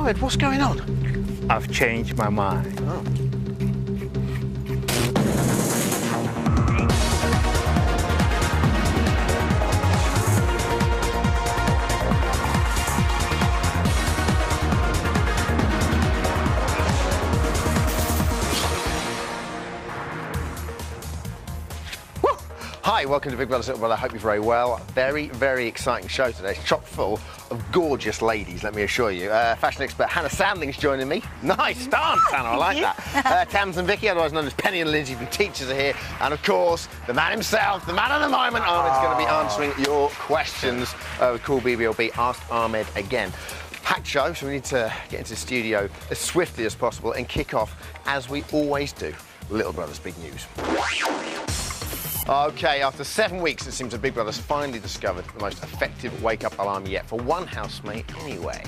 Ahmed, what's going on? I've changed my mind. Oh. Hi, welcome to Big Brother's Little Brother. I hope you're very well. Very, very exciting show today. It's chock full of gorgeous ladies, let me assure you. Fashion expert Hannah Sandling's joining me. Nice stance, Hannah, I like that. Tams and Vicky, otherwise known as Penny and Lindsay from Teachers, are here. And of course, the man himself, the man of the moment, Ahmed's going to be answering your questions. Cool BBUK, Ask Ahmed Again. Packed show, so we need to get into the studio as swiftly as possible and kick off, as we always do, Little Brother's Big News. OK, after 7 weeks, it seems that Big Brother's finally discovered the most effective wake-up alarm yet, for one housemate anyway.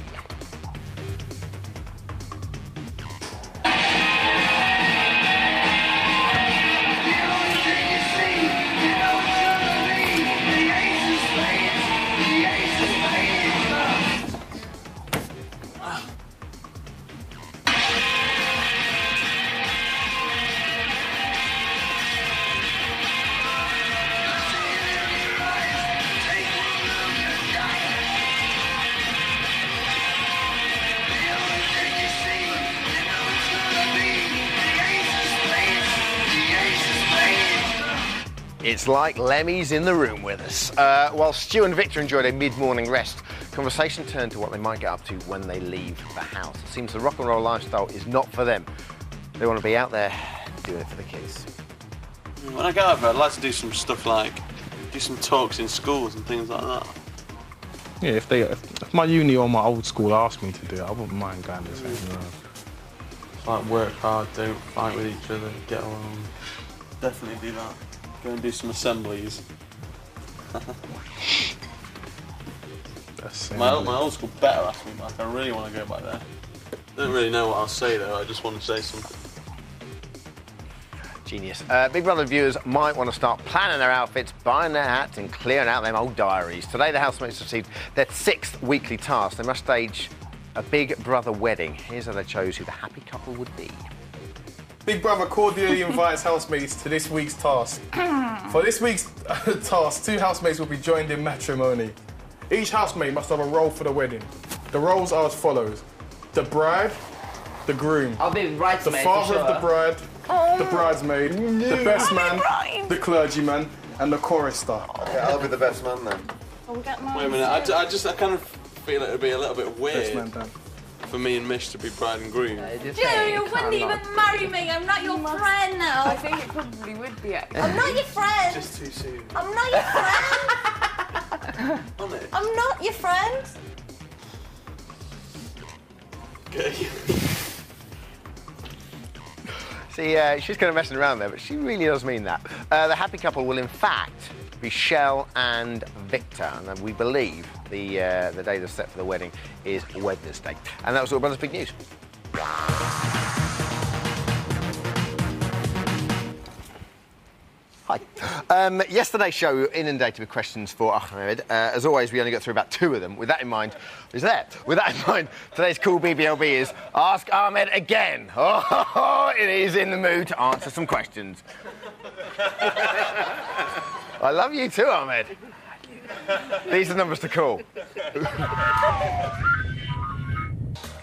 It's like Lemmy's in the room with us. While Stu and Victor enjoyed a mid-morning rest, conversation turned to what they might get up to when they leave the house. It seems the rock and roll lifestyle is not for them. They want to be out there doing it for the kids. When I get over, I'd like to do some stuff like do some talks in schools and things like that. Yeah, if my uni or my old school asked me to do it, I wouldn't mind going the same road. Like work hard, don't fight with each other, get along. Definitely do that. Go and do some assemblies. My old school better ask me back. I really want to go back there. Don't really know what I'll say though. I just want to say something. Genius. Big Brother viewers might want to start planning their outfits, buying their hats and clearing out them old diaries. Today the housemates received their 6th weekly task. They must stage a Big Brother wedding. Here's how they chose who the happy couple would be. Big Brother cordially invites housemates to this week's task. For this week's task, 2 housemates will be joined in matrimony. Each housemate must have a role for the wedding. The roles are as follows: the bride, the groom, I'll be bridesmaid, the father of the bride, the bridesmaid, the best man, the clergyman, and the chorister. Okay, I'll be the best man then. Wait a minute, I kind of feel it would be a little bit weird for me and Mish to be bride and groom. Joe, you wouldn't even marry me. I'm not your friend now. I think it probably would be, actually. I'm not your friend. Just too soon. I'm not your friend. Honest. I'm not your friend. Okay. See, she's kind of messing around there, but she really does mean that. The happy couple will, in fact, be Shell and Victor, and we believe the day that's set for the wedding is Wednesday. And that was Little Brother's Big News. Hi. Yesterday's show inundated with questions for Ahmed. As always, we only got through about 2 of them. With that in mind, today's Cool BBLB is Ask Ahmed Again. Oh, it is in the mood to answer some questions. I love you too, Ahmed. These are numbers to call.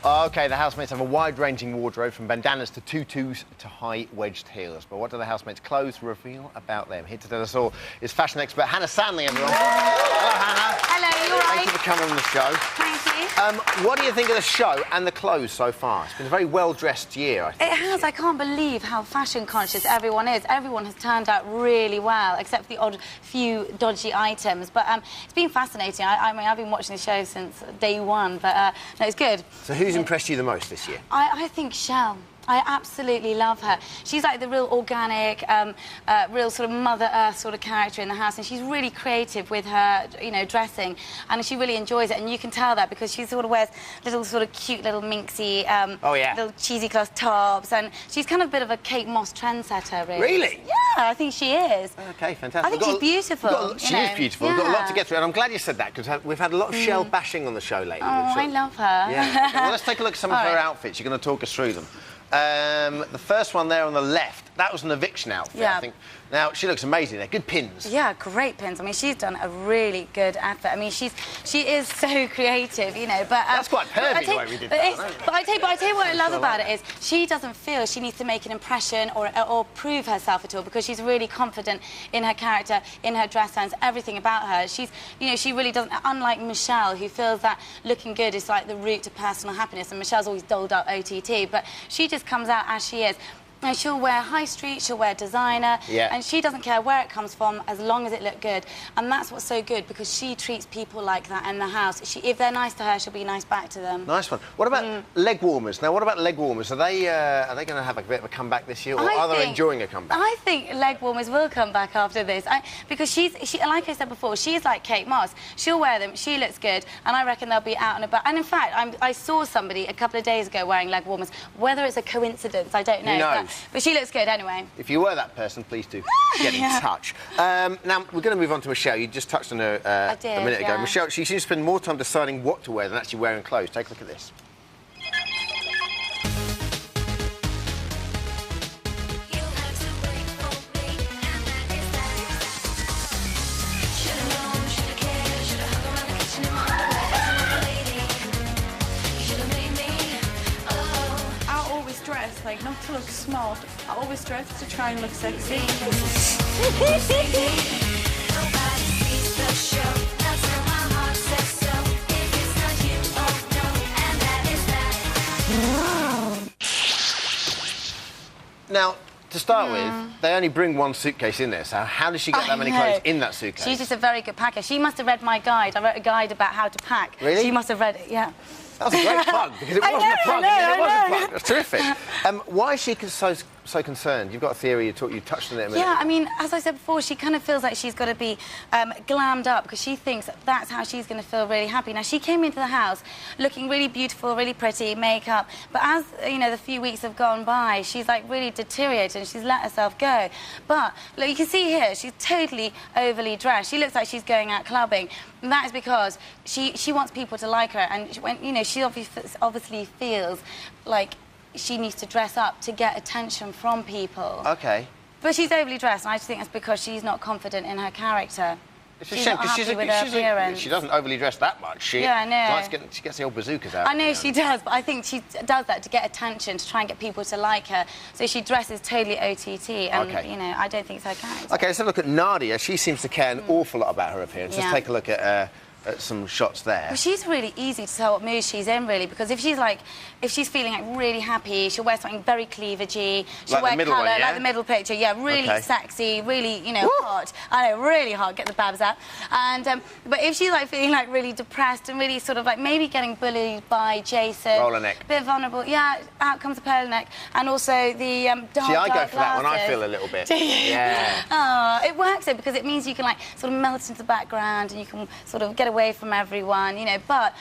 OK, the housemates have a wide-ranging wardrobe, from bandanas to tutus to high-wedged heels. But what do the housemates' clothes reveal about them? Here to tell us all is fashion expert Hannah Sandling, everyone. Hello, Hannah. Hello, you all right? Thank you for coming on the show. Thank you. What do you think of the show and the clothes so far? It's been a very well-dressed year, I think. It has. I can't believe how fashion-conscious everyone is. Everyone has turned out really well, except for the odd few dodgy items. But it's been fascinating. I mean, I've been watching the show since day one, but no, it's good. So who's impressed you the most this year? I think Shell. I absolutely love her. She's like the real organic, real sort of Mother Earth sort of character in the house, and she's really creative with her, you know, dressing, and she really enjoys it, and you can tell that because she sort of wears little sort of cute little minxy, little cheesy cloth tops, and she's kind of a bit of a Kate Moss trendsetter, really. Really? Yeah. I think she is. Okay, fantastic. I think she's beautiful. She is beautiful. We've got a lot to get through, and I'm glad you said that, because we've had a lot of shell bashing on the show lately. Oh, I love her. Yeah. Okay, well, let's take a look at some of her outfits. You're going to talk us through them. The first one there on the left, that was an eviction outfit, I think. Now, she looks amazing. They're good pins. Yeah, great pins. I mean, she's done a really good effort. I mean, she is so creative, you know. But that's quite pervy the way we did that. But I tell you what I love about it is she doesn't feel she needs to make an impression or prove herself at all, because she's really confident in her character, in her dress sense, everything about her. She's, you know, she really doesn't. Unlike Michelle, who feels that looking good is like the route to personal happiness, and Michelle's always doled up OTT, but she just comes out as she is. And she'll wear high street, she'll wear designer, and she doesn't care where it comes from as long as it looks good. And that's what's so good, because she treats people like that in the house. If they're nice to her, she'll be nice back to them. Nice one. What about leg warmers? Now, what about leg warmers? Are they going to have a bit of a comeback this year, or are they enjoying a comeback? I think leg warmers will come back after this, because she, like I said before, she's like Kate Moss. She'll wear them, she looks good, and I reckon they'll be out and about. And in fact, I saw somebody a couple of days ago wearing leg warmers. Whether it's a coincidence, I don't know. Who knows? But she looks good anyway. If you were that person, please do get in touch. Now, we're going to move on to Michelle. You just touched on her a minute ago. Michelle, she seems to spend more time deciding what to wear than actually wearing clothes. Take a look at this. Like, not to look smart. I always dress to try and look sexy. Now, to start with, they only bring one suitcase in there, so how does she get that many clothes in that suitcase? She's just a very good packer. She must have read my guide. I wrote a guide about how to pack. Really? She must have read it, yeah. That was a great plug, because it wasn't a plug. It was a plug. That's terrific. Why is she so concerned? You've got a theory, you touched on it a minute. Yeah, I mean, as I said before, she kind of feels like she's got to be glammed up, because she thinks that's how she's going to feel really happy. Now, she came into the house looking really beautiful, really pretty, makeup, but as, you know, the few weeks have gone by, she's, like, really deteriorated and she's let herself go. But, look, you can see here, she's totally overly dressed. She looks like she's going out clubbing. And that is because she wants people to like her, and you know, she obviously feels like she needs to dress up to get attention from people. Okay. But she's overly dressed, and I just think that's because she's not confident in her character. It's a shame, because she doesn't overly dress that much. Yeah, I know. She gets the old bazookas out. I know she does, but I think she does that to get attention, to try and get people to like her. So she dresses totally OTT, and, you know, I don't think it's her character. OK, let's have a look at Nadia. She seems to care an awful lot about her appearance. Let's take a look at some shots there. Well, she's really easy to tell what mood she's in, really, because if she's feeling like really happy, she'll wear something very cleavagey. She'll wear colour, like the middle picture, really sexy, really, you know, hot. I know, really hot. Get the babs out. And but if she's like feeling like really depressed and really sort of like maybe getting bullied by Jason, roller neck, bit vulnerable, out comes the pearl neck, and also the dark. See, I go for that when I feel a little bit. Yeah. Oh, it works though, because it means you can like sort of melt into the background and you can sort of get away from everyone, you know, but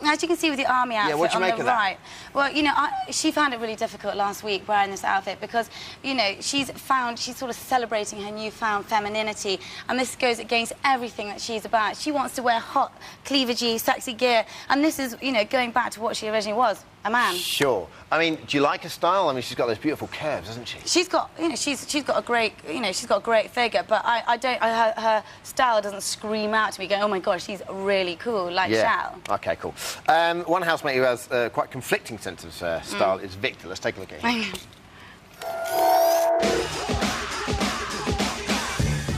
as you can see with the army outfit on the right, well, you know, she found it really difficult last week wearing this outfit because, you know, she's sort of celebrating her newfound femininity, and this goes against everything that she's about. She wants to wear hot, cleavagey, sexy gear, and this is, you know, going back to what she originally was, a man. Sure. I mean, do you like her style? I mean, she's got those beautiful curves, hasn't she? She's got, you know, she's got a great, you know, she's got a great figure, but her style doesn't scream out to me going, oh my gosh, she's really cool, like Shell. Okay, cool. One housemate who has quite conflicting sense of style is Victor. Let's take a look at him.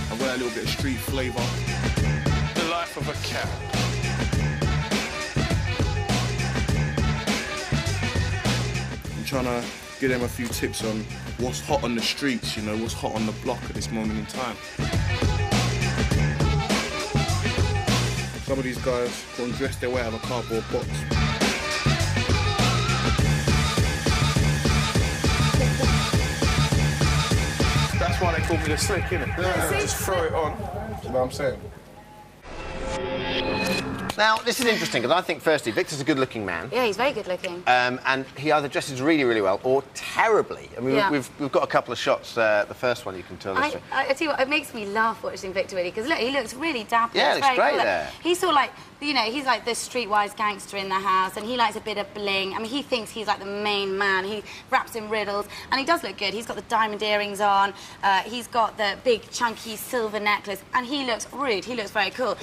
I've got a little bit of street flavour. The life of a cat. I'm trying to give them a few tips on what's hot on the streets, you know, what's hot on the block at this moment in time. Some of these guys go and dress their way out of a cardboard box. That's why they call me the slick, innit? Yeah, just throw it on. You know what I'm saying? Now, this is interesting, because I think, firstly, Victor's a good-looking man. Yeah, he's very good-looking. And he either dresses really, really well or terribly. I mean, we've got a couple of shots. The first one you can tell us. I tell you what, it makes me laugh watching Victor, really, because, look, he looks really dapper. Yeah, It's looks very great cool. there. He's sort of like, you know, he's like the streetwise gangster in the house, and he likes a bit of bling. I mean, he thinks he's like the main man. He raps in riddles, and he does look good. He's got the diamond earrings on. He's got the big, chunky silver necklace, and he looks rude. He looks very cool.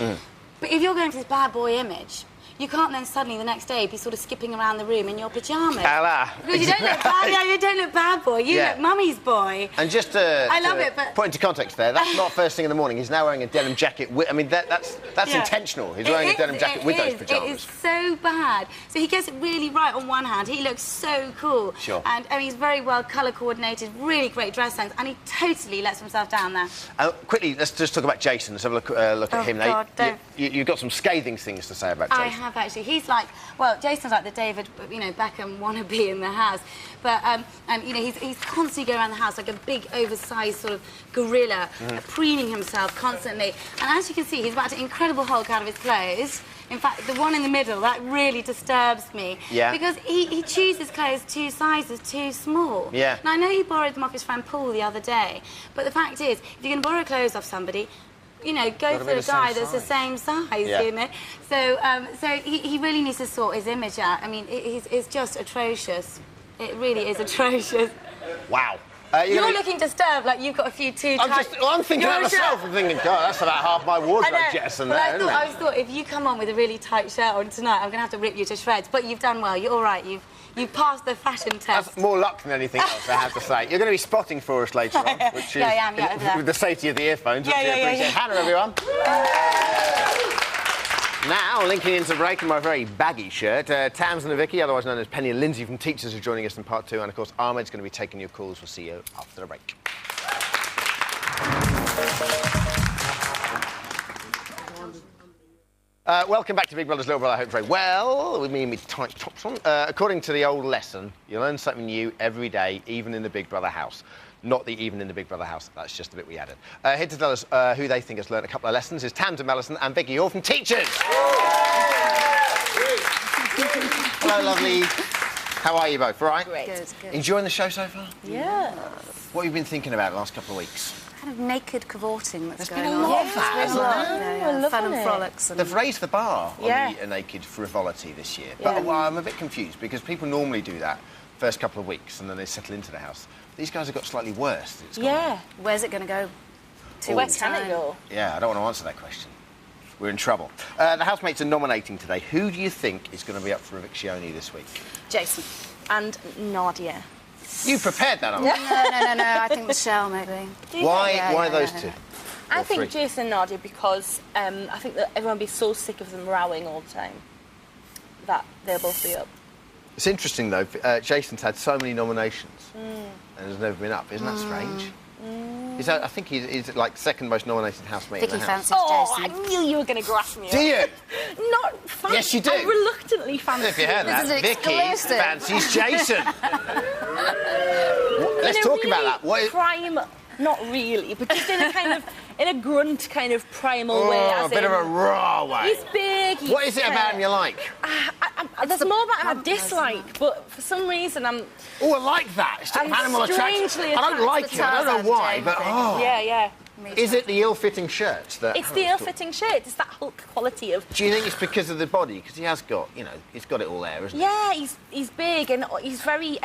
But if you're going for this bad boy image, you can't then suddenly the next day be sort of skipping around the room in your pyjamas. Because you don't look bad. Yeah, you don't look bad boy. You look mummy's boy. And just I love it, but put into context there, that's not first thing in the morning. He's now wearing a denim jacket. I mean, that's intentional. He's wearing a denim jacket with those pyjamas. It is so bad. So he gets it really right on one hand. He looks so cool. Sure. And he's very well colour coordinated, really great dress sense, and he totally lets himself down there. Quickly, let's just talk about Jason. Let's have a look at him. God, You've got some scathing things to say about Jason. I have actually. He's like, well, Jason's like the David, Beckham wannabe in the house. But, and, he's constantly going around the house like a big, oversized sort of gorilla, preening himself constantly. And as you can see, he's about to incredible Hulk out of his clothes. In fact, the one in the middle, that really disturbs me. Yeah. Because he chooses clothes 2 sizes too small. Yeah. Now, I know he borrowed them off his friend Paul the other day, but the fact is, if you're going to borrow clothes off somebody, go for a guy that's the same size, So, he really needs to sort his image out. I mean, it's just atrocious. It really is atrocious. Wow. You're looking disturbed, like you've got a few too tight... I'm thinking about myself. I'm thinking, God, that's about half my wardrobe jettison there, isn't it? I thought, if you come on with a really tight shirt on tonight, I'm going to have to rip you to shreds. But you've done well. You're all right. You've passed the fashion test. That's more luck than anything else, I have to say. You're going to be spotting for us later on, which is I am, over there. with the safety of the earphones, which I appreciate. Hannah, everyone. Now, linking into break in my very baggy shirt, Tamsin and Vicky, otherwise known as Penny and Lindsay from Teachers, are joining us in part 2, and of course, Ahmed's going to be taking your calls. We'll see you after the break. Welcome back to Big Brother's Little Brother. I hope very well. With me and my tight tops on. According to the old lesson, you learn something new every day, even in the Big Brother house. Not the even in the Big Brother house. That's just the bit we added. Here to tell us who they think has learned a couple of lessons is Tamsin Mellison and Vicky, all from Teachers. Hello, lovely. How are you both? All right? Great. Good. Enjoying the show so far? Yeah. What have you been thinking about the last couple of weeks? Kind of naked cavorting that's There's going been a on. lot of that, hasn't there? Yeah, fun and frolics. And... They've raised the bar on Yeah. the naked frivolity this year. But well, I'm a bit confused because people normally do that first couple of weeks and then they settle into the house. These guys have got slightly worse. Where's it going to go? Where can it go? Yeah, I don't want to answer that question. We're in trouble. The housemates are nominating today. Who do you think is going to be up for eviction this week? Jason. And Nadia. You prepared that, aren't you? No. I think Michelle, maybe. Why those two? I think three? Jason and Nadia because I think that everyone would be so sick of them rowing all the time that they'll both be up. It's interesting, though. Jason's had so many nominations and has never been up. Isn't that strange? I think he's like second most nominated housemate in the house. I knew you were going to grasp me. Do you? Not fancy. Yes, you do. I reluctantly fancy. If you heard that, This is Vicky exclusive. fancies Jason. Let's talk about that. What? Prime, not really, but just in a kind of, in a grunt kind of primal way. A bit of a raw way. He's big. What is it about him you like? There's more about him I dislike, but for some reason I'm... Oh, I like that. It's I'm animal attraction. strangely I don't like attracted it. to I don't know why, but Yeah. Is it the ill-fitting shirts that? It's the ill-fitting shirt. It's that Hulk quality of... Do you think it's because of the body? Because he has got, he's got it all there, isn't he? Yeah, he's big and he's very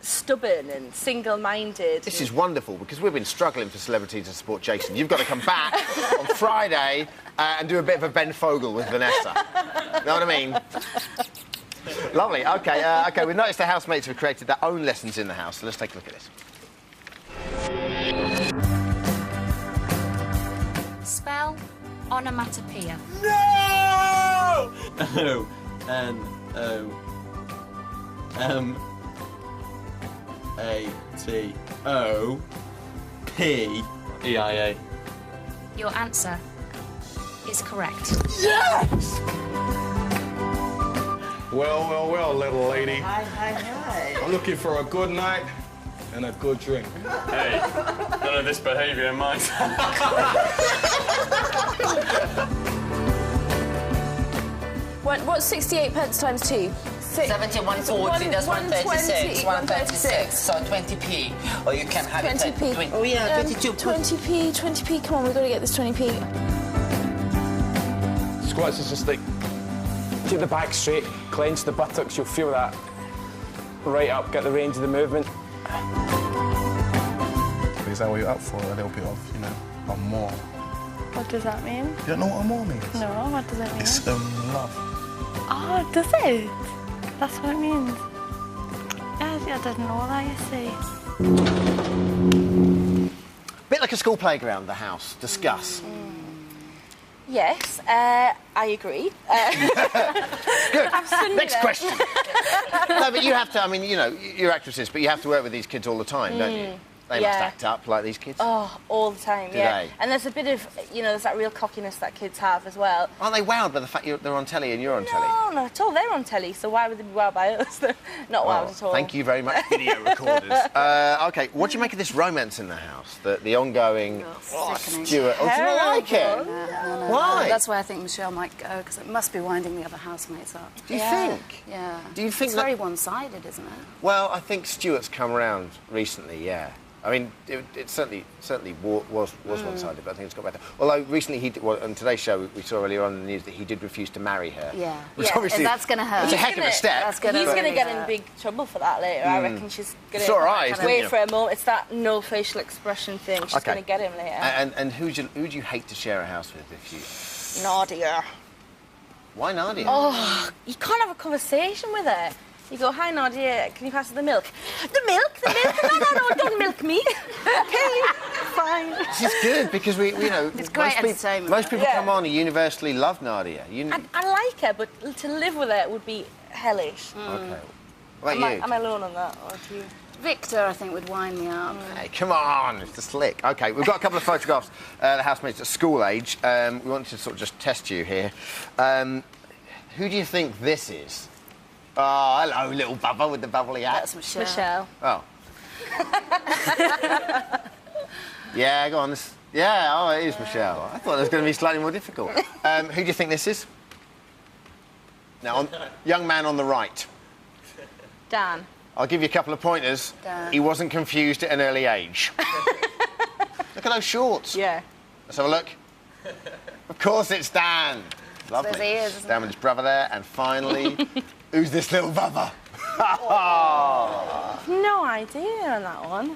stubborn and single-minded. This is wonderful because we've been struggling for celebrities to support Jason. You've got to come back on Friday and do a bit of a Ben Fogle with Vanessa. Know what I mean? Lovely. Okay. We've noticed the housemates have created their own lessons in the house, so let's take a look at this. Spell onomatopoeia. No! O-N-O-M-A-T-O-P-E-I-A. Your answer is correct. Yes! Well, little lady. Hi. I'm looking for a good night and a good drink. Hey, none of this behaviour in mine. What's 68 pence times 2? 70, 140, that's 136. 136, so 20p. Or you can have 20p. Oh yeah, 22. 20p, come on, we've got to get this 20p. Squats is just like, keep the back straight, clench the buttocks, you'll feel that right up, get the range of the movement. Is that what you're up for? A little bit of, you know, a more. What does that mean? You don't know what a more means? No, what does it mean? It's love. Oh, does it? That's what it means. Yeah, I didn't know that, you see. Bit like a school playground, the house. Discuss. Yes, I agree. Good. Next question. No, but you have to, I mean, you know, you're actresses, but you have to work with these kids all the time, don't you? They must act up like these kids. Oh, all the time, Do yeah. they? And there's a bit of, you know, there's that real cockiness that kids have as well. Aren't they wowed by the fact they're on telly and you're on telly? No, not at all. They're on telly, so why would they be wowed by us? They're not wowed at all. Thank you very much, video recorders. OK, what do you make of this romance in the house? The ongoing... Sickening. Stuart... Oh, do you not like it? No. Why? That's why I think Michelle might go, because it must be winding the other housemates up. Do you think? Yeah. Do you think it's very one-sided, isn't it? Well, I think Stuart's come around recently, yeah. I mean, it certainly was one-sided, but I think it's got better. Although recently on today's show we saw earlier on in the news that he did refuse to marry her. Yeah. Which obviously that's going to hurt. It's a heck of a step. He's going to get in big trouble for that later. I reckon she's going Sore eyes, to wait for a moment. It's that no facial expression thing. She's going to get him later. And who'd you hate to share a house with if you? Nadia. Why Nadia? Oh, you can't have a conversation with her. You go, hi Nadia, can you pass the milk? The milk? No, don't milk me. Okay, fine. She's good because we you know, it's great entertainment. Most people come on and universally love Nadia. I like her, but to live with her would be hellish. Okay. What about you? Am I alone on that, or do you? Victor, I think, would wind me up. Hey, come on, it's the slick. OK, we've got a couple of photographs, the housemates at school age. We want to sort of just test you here. Who do you think this is? Oh, hello, little bubba with the bubbly hat. That's Michelle. Oh. Yeah, go on. Yeah, it is Michelle. I thought it was going to be slightly more difficult. Who do you think this is? Now, young man on the right. Dan. I'll give you a couple of pointers. Dan. He wasn't confused at an early age. Look at those shorts. Yeah. Let's have a look. Of course it's Dan. Lovely. There he is, isn't Dan with his brother there. And finally, who's this little bubba? No idea on that one.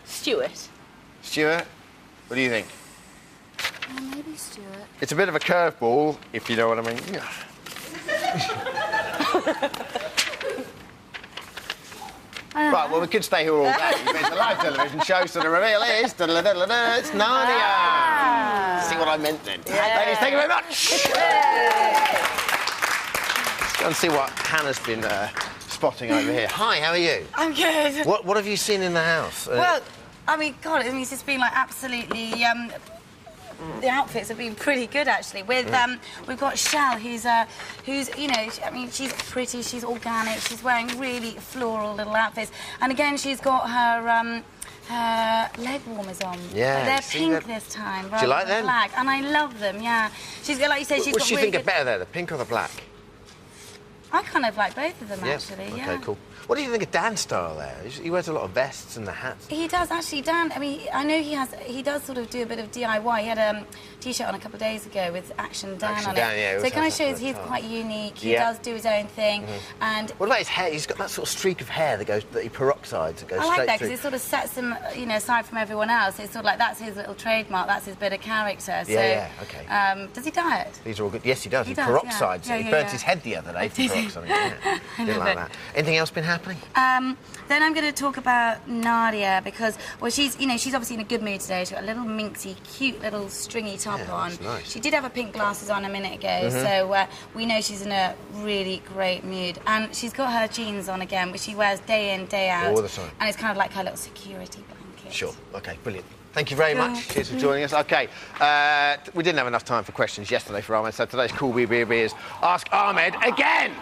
Stuart. Stuart, what do you think? Maybe Stuart. It's a bit of a curveball, if you know what I mean. Right, well, we could stay here all day, but it's a live television show, so the reveal is... it's Nadia! See what I meant then? Yeah. Ladies, thank you very much! Let's go and see what Hannah's been spotting over here. Hi, how are you? I'm good. What have you seen in the house? Well, I mean, God, it's just been, like, absolutely... the outfits have been pretty good, actually. With we've got Shell, who's you know, I mean, she's pretty, she's organic, she's wearing really floral little outfits, and again, she's got her leg warmers on. Yeah, but they're pink that? this time. Do you like them? Black, and I love them. Yeah, she's got, like you said, she's What got do you really think are better there, the pink or the black? I kind of like both of them, actually. Okay, cool. What do you think of Dan's style there? He wears a lot of vests and the hats. He does, actually. Dan, I mean, I know he does sort of do a bit of DIY. He had a T-shirt on a couple of days ago with Action Dan on it. Yeah, so it kind of shows he's quite unique. He does do his own thing. And what about his hair? He's got that sort of streak of hair that he peroxides, that goes I like straight that through. because it sort of sets him, you know, aside from everyone else. It's sort of like that's his little trademark. That's his bit of character. So, okay. Does he dye it? These are all good. Yes, he does. He does, peroxides yeah. it. He burnt his head the other day for peroxiding it. Didn't like that. Anything else been happening? Then I'm going to talk about Nadia because, well, she's obviously in a good mood today. She's got a little minxy, cute little stringy top on. Nice. She did have her pink glasses on a minute ago, so we know she's in a really great mood. And she's got her jeans on again, which she wears day in, day out. All the time. And it's kind of like her little security blanket. Sure. OK, brilliant. Thank you very much. Cheers for joining us. OK, we didn't have enough time for questions yesterday for Ahmed, so today's Cool BBUK is Ask Ahmed Again!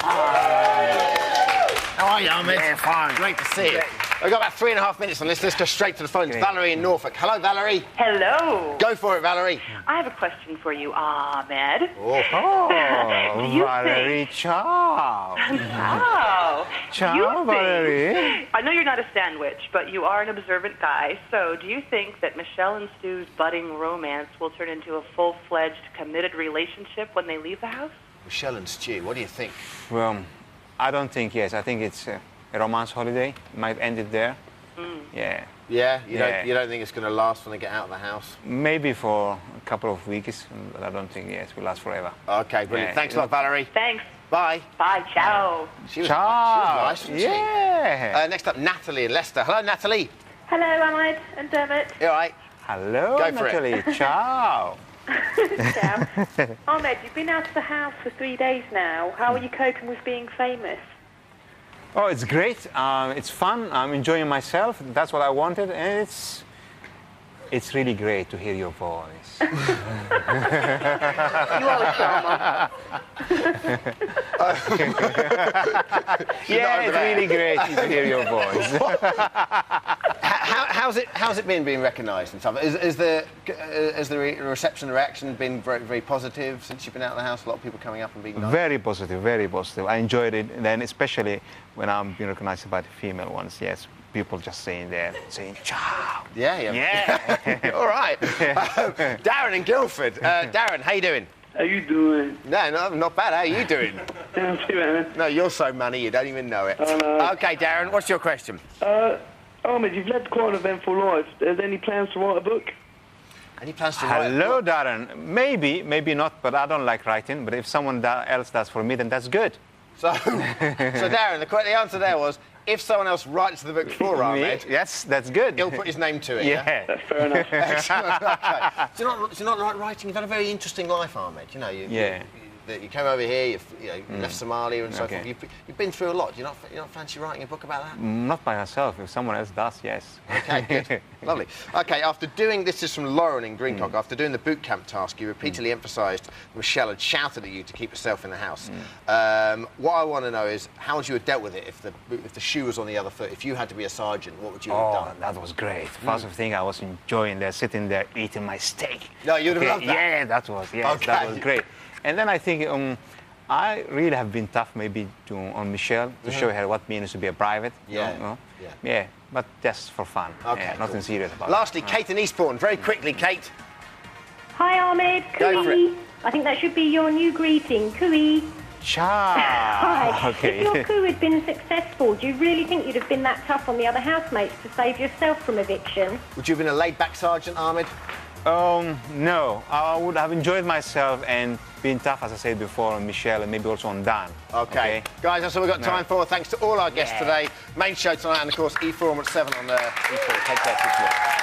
How are you, Ahmed? Yeah, fine. Great to see you. We've got about 3.5 minutes on this. Let's go straight to the phones. Okay. Valerie in Norfolk. Hello, Valerie. Hello. Go for it, Valerie. I have a question for you, Ahmed. Oh, Do you Valerie, ciao. Wow. Ciao, Do you think- Valerie. I know you're not a sandwich, but you are an observant guy. So do you think that Michelle and Stu's budding romance will turn into a full-fledged, committed relationship when they leave the house? Michelle and Stu, what do you think? Well, I don't think yes. I think it's a romance holiday. Might end it there. Yeah. Yeah? You don't think it's going to last when they get out of the house? Maybe for a couple of weeks, but I don't think yes, will last forever. Okay, brilliant. Yeah. Thanks a lot, Valerie. Thanks. Bye. Bye. Ciao. She was, Ciao. She was nice, wasn't she? Yeah. Next up, Natalie in Leicester. Hello, Natalie. Hello, Ahmed and Dermot. You all right? Hello, Go for it. Natalie. Ciao. Ciao. Ahmed, you've been out of the house for 3 days now. How are you coping with being famous? Oh, it's great. It's fun. I'm enjoying myself. That's what I wanted, and it's really great to hear your voice. You are a charmer. Yeah, it's really great to hear your voice. How's it been being recognised and stuff? Is the reception, the reaction been very, very positive since you've been out of the house? A lot of people coming up and being nice? Very positive, very positive. I enjoyed it, and then especially when I'm being recognised by the female ones. Yes, people just saying ciao. Yeah. All right. Darren in Guildford. Darren, how you doing? How you doing? No, not bad. How are you doing? Yeah, I'm too bad. No, you're so money you don't even know it. Oh, no. Okay, Darren, what's your question? Ahmed, you've led quite an eventful life. Are there any plans to write a book? Any plans to write? Hello, Darren. Maybe not, but I don't like writing. But if someone else does for me, then that's good. So Darren, the answer there was, if someone else writes the book for Ahmed, yes, that's good. He'll put his name to it. Yeah. That's fair enough. Excellent. Okay. Do you not like writing? You've had a very interesting life, Ahmed. You know, you came over here. You left Somalia and so forth. You've been through a lot. Do you not fancy writing a book about that? Not by myself. If someone else does, yes. Okay, good. Lovely. Okay, after doing, this is from Lauren in Greencock, after doing the boot camp task, you repeatedly emphasised Michelle had shouted at you to keep yourself in the house. What I want to know is, how would you have dealt with it if the shoe was on the other foot? If you had to be a sergeant, what would you have done? That was great. First thing, I was enjoying there, sitting there, eating my steak. No, you'd have loved that. Yeah, that was great. And then I think I really have been tough maybe on Michelle to show her what means to be a private. Yeah, but just for fun. Okay, yeah, nothing serious about Lastly, it. Kate in Eastbourne, very quickly, Kate. Hi, Ahmed. Go for it. I think that should be your new greeting. Cooey. Ciao. Hi. Okay. If your coup had been successful, do you really think you'd have been that tough on the other housemates to save yourself from eviction? Would you have been a laid-back sergeant, Ahmed? No. I would have enjoyed myself and been tough, as I said before, on Michelle and maybe also on Dan. Okay. Guys, that's all we've got time for. Thanks to all our guests today. Main show tonight, and of course, E4 at 7 on E4. Take care.